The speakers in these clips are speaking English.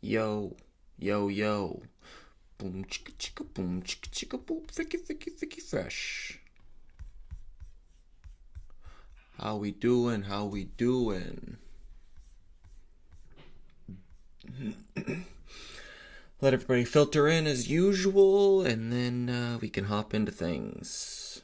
Yo, yo. Boom chicka chicka boom chicka chicka boom thicky fresh. How we doing? How we doing? Let everybody filter in as usual, and then we can hop into things.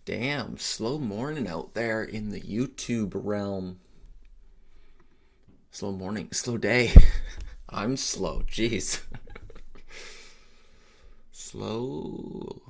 Damn, slow morning out there in the YouTube realm. Slow morning, slow day. I'm slow, jeez. Slow.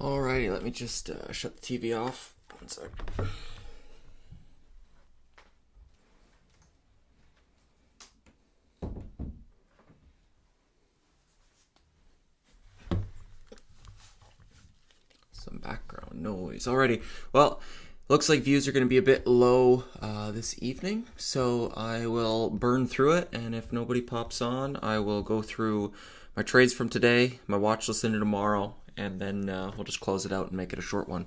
Alrighty, let me just shut the TV off. One sec. Some background noise. Alrighty, well, looks like views are going to be a bit low this evening, so I will burn through it, and if nobody pops on, I will go through my trades from today, my watch list into tomorrow, and then we'll just close it out and make it a short one.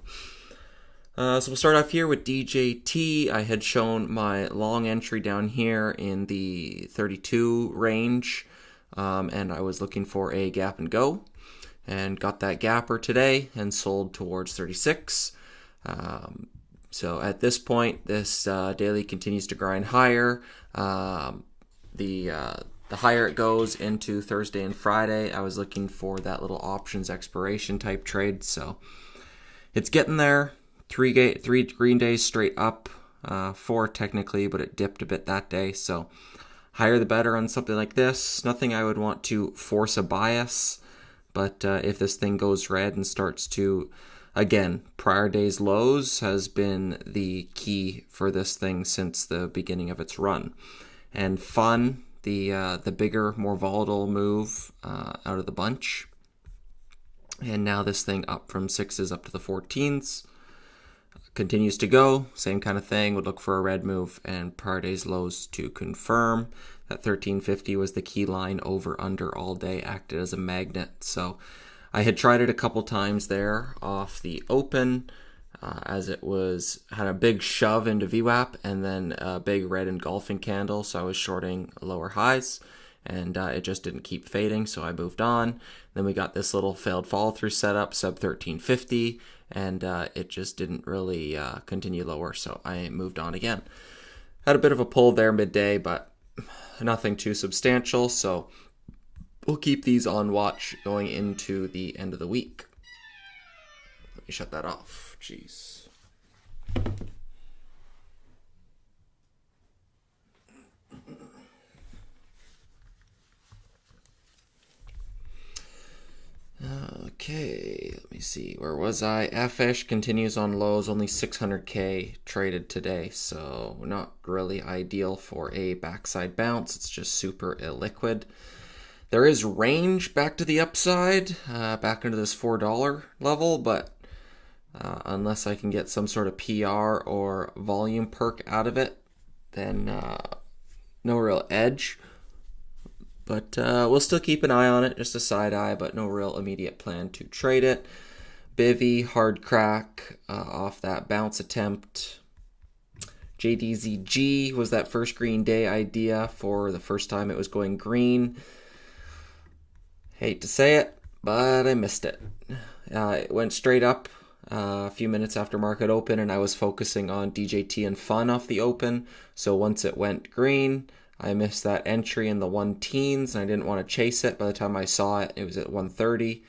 So we'll start off here with DJT. I had shown my long entry down here in the 32 range, and I was looking for a gap and go, and got that gapper today and sold towards 36. So at this point, this daily continues to grind higher. The higher it goes into Thursday and Friday, I was looking for that little options expiration type trade. So it's getting there. Three green days straight up, 4 technically, but it dipped a bit that day. So higher the better on something like this. Nothing I would want to force a bias, but if this thing goes red and starts to, again, prior day's lows has been the key for this thing since the beginning of its run. And fun, the bigger, more volatile move out of the bunch. And now this thing up from 6s up to the 14s. Continues to go, same kind of thing, would look for a red move and prior day's lows to confirm. That 1350 was the key line, over under all day, acted as a magnet. So I had tried it a couple times there off the open as it had a big shove into VWAP and then a big red engulfing candle. So I was shorting lower highs and it just didn't keep fading. So I moved on. Then we got this little failed follow through setup, sub 1350. And it just didn't really continue lower, so I moved on again. Had a bit of a pull there midday, but nothing too substantial, so we'll keep these on watch going into the end of the week. Let me shut that off. Jeez. Okay, let me see. Where was I? Fish continues on lows, only 600K traded today, so not really ideal for a backside bounce. It's just super illiquid. There is range back to the upside, back into this $4 level, but unless I can get some sort of PR or volume perk out of it, then no real edge. But we'll still keep an eye on it, just a side eye, but no real immediate plan to trade it. Bivy, hard crack off that bounce attempt. JDZG was that first green day idea for the first time it was going green. Hate to say it, but I missed it. It went straight up a few minutes after market open, and I was focusing on DJT and fun off the open. So once it went green, I missed that entry in the 1-teens, and I didn't want to chase it. By the time I saw it, it was at 130.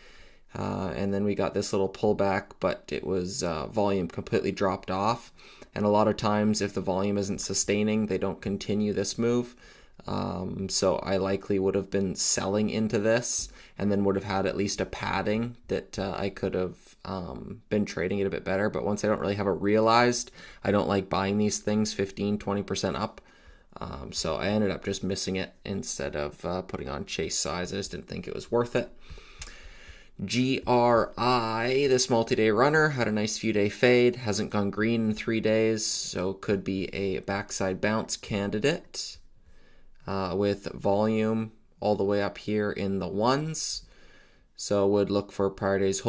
And then we got this little pullback, but it was volume completely dropped off. And a lot of times, if the volume isn't sustaining, they don't continue this move. So I likely would have been selling into this and then would have had at least a padding that I could have been trading it a bit better. But once I don't really have it realized, I don't like buying these things 15, 20% up. So I ended up just missing it instead of putting on chase size. I just didn't think it was worth it. GRI, this multi-day runner, had a nice few day fade. Hasn't gone green in 3 days, so could be a backside bounce candidate with volume all the way up here in the 1s. So would look for prior days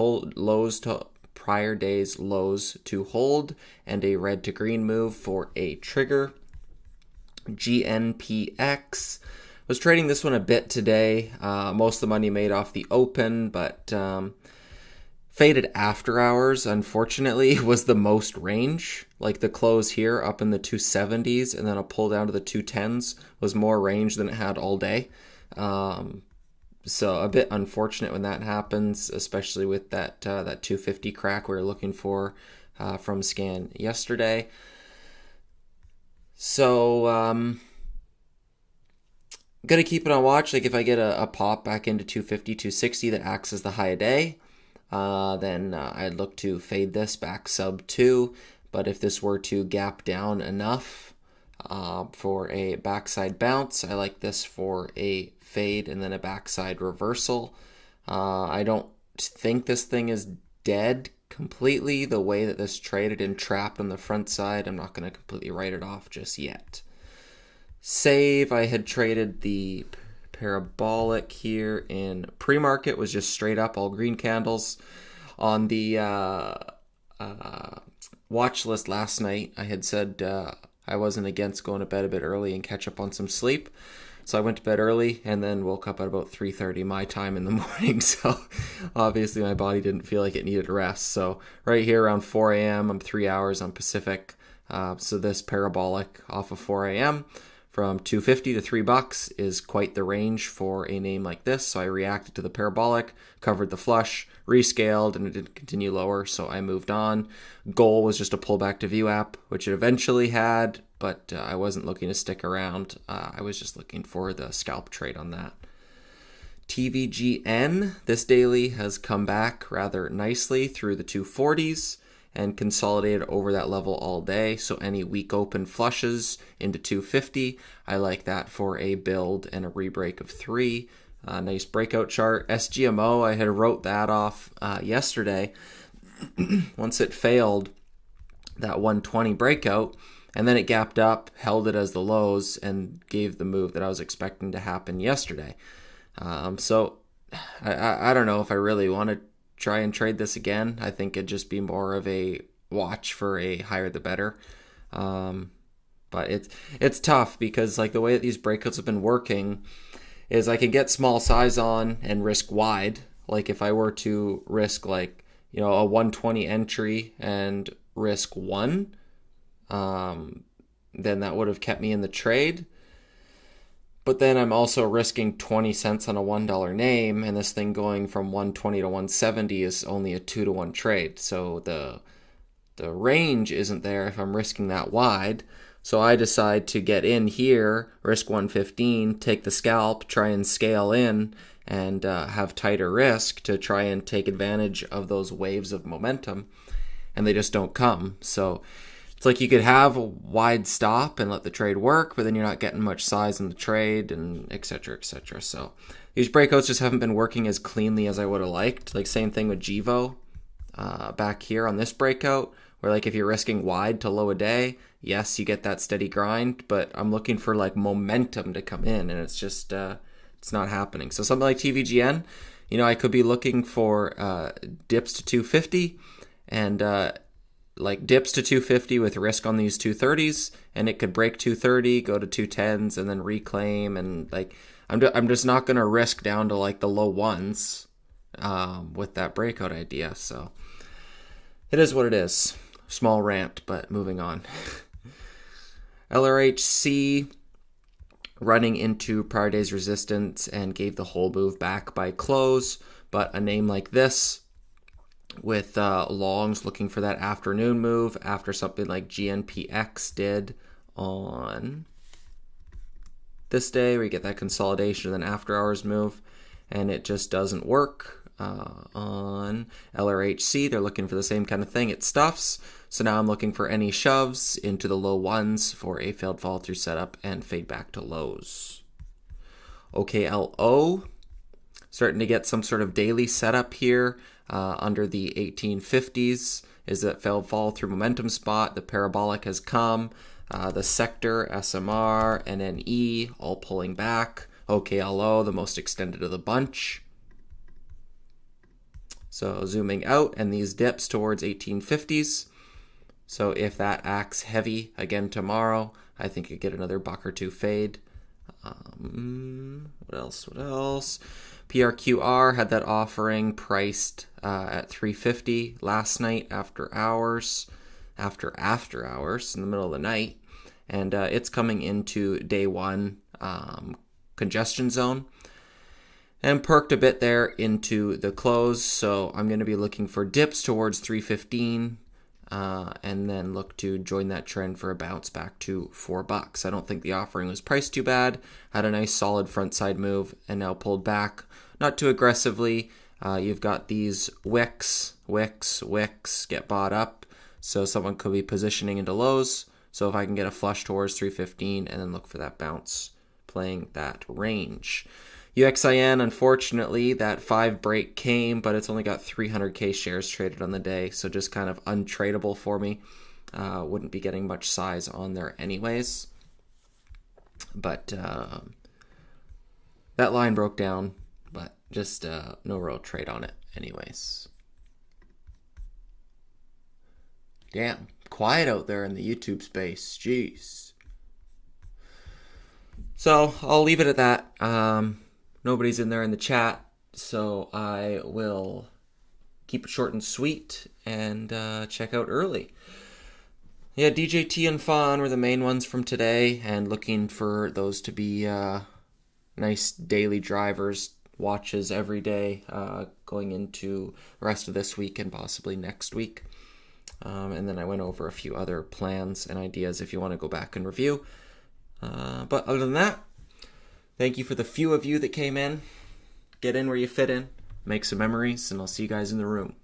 lows to hold and a red to green move for a trigger. GNPX was trading this one a bit today. Most of the money made off the open, but faded after hours, unfortunately, was the most range. Like the close here up in the 270s and then a pull down to the 210s was more range than it had all day. So a bit unfortunate when that happens, especially with that 250 crack we were looking for from scan yesterday. So, gonna keep it on watch. Like if I get a pop back into 250, 260 that acts as the high a day, then I'd look to fade this back sub 2. But if this were to gap down enough for a backside bounce, I like this for a fade and then a backside reversal. I don't think this thing is dead completely the way that this traded and trapped on the front side. I'm not going to completely write it off just yet. Save, I had traded the parabolic here in pre-market, was just straight up all green candles. On the Watchlist last night, I had said I wasn't against going to bed a bit early and catch up on some sleep. So I went to bed early and then woke up at about 3:30 my time in the morning. So obviously my body didn't feel like it needed rest. So right here around 4 a.m., I'm 3 hours on Pacific. So this parabolic off of 4 a.m. from $2.50 to $3 is quite the range for a name like this. So I reacted to the parabolic, covered the flush, rescaled, and it didn't continue lower. So I moved on. Goal was just a pullback to view app, which it eventually had, but I wasn't looking to stick around. I was just looking for the scalp trade on that. TVGN, this daily has come back rather nicely through the 240s and consolidated over that level all day. So any weak open flushes into 250, I like that for a build and a rebreak of 3. Nice breakout chart. SGMO, I had wrote that off yesterday. Once it failed that 120 breakout, and then it gapped up, held it as the lows, and gave the move that I was expecting to happen yesterday. So I don't know if I really want to try and trade this again. I think it'd just be more of a watch for a higher the better. But it's tough because like the way that these breakouts have been working is I can get small size on and risk wide. Like if I were to risk like, a 120 entry and risk 1, then that would have kept me in the trade. But then I'm also risking 20 cents on a $1 name, and this thing going from 120 to 170 is only a 2-to-1 trade. So the range isn't there if I'm risking that wide. So I decide to get in here, risk 115, take the scalp, try and scale in, and have tighter risk to try and take advantage of those waves of momentum, and they just don't come. So it's like you could have a wide stop and let the trade work, but then you're not getting much size in the trade, and et cetera, et cetera. So these breakouts just haven't been working as cleanly as I would have liked. Like same thing with Givo back here on this breakout, where like if you're risking wide to low a day, yes, you get that steady grind, but I'm looking for like momentum to come in, and it's just it's not happening. So something like TVGN, I could be looking for dips to 250 and like dips to 250 with risk on these 230s, and it could break 230, go to 210s, and then reclaim. And like I'm just not gonna risk down to like the low ones with that breakout idea. So it is what it is. Small rant, but moving on. LRHC running into prior day's resistance and gave the whole move back by close, but a name like this with longs looking for that afternoon move after something like GNPX did on this day, where you get that consolidation and then after hours move, and it just doesn't work. On LRHC, they're looking for the same kind of thing. It stuffs. So now I'm looking for any shoves into the low ones for a failed follow through setup and fade back to lows. OKLO, starting to get some sort of daily setup here under the 1850s. Is that failed follow through momentum spot? The parabolic has come. The sector, SMR, NNE, all pulling back. OKLO, the most extended of the bunch. So zooming out, and these dips towards 1850s. So if that acts heavy again tomorrow, I think you get another buck or two fade. What else? PRQR had that offering priced at 350 last night after hours in the middle of the night, and it's coming into day one congestion zone. And perked a bit there into the close, so I'm going to be looking for dips towards 315 and then look to join that trend for a bounce back to $4. I don't think the offering was priced too bad. Had a nice solid front side move and now pulled back, not too aggressively. You've got these wicks get bought up, so someone could be positioning into lows. So if I can get a flush towards 315 and then look for that bounce, playing that range. UXIN, unfortunately, that 5 break came, but it's only got 300k shares traded on the day, so just kind of untradeable for me. Wouldn't be getting much size on there anyways. But that line broke down, but just no real trade on it anyways. Damn, quiet out there in the YouTube space. Jeez. So I'll leave it at that. Nobody's in there in the chat, so I will keep it short and sweet and check out early. Yeah, DJT and Fawn were the main ones from today, and looking for those to be nice daily drivers, watches every day going into the rest of this week and possibly next week. And then I went over a few other plans and ideas if you want to go back and review. But other than that, thank you for the few of you that came in. Get in where you fit in, make some memories, and I'll see you guys in the room.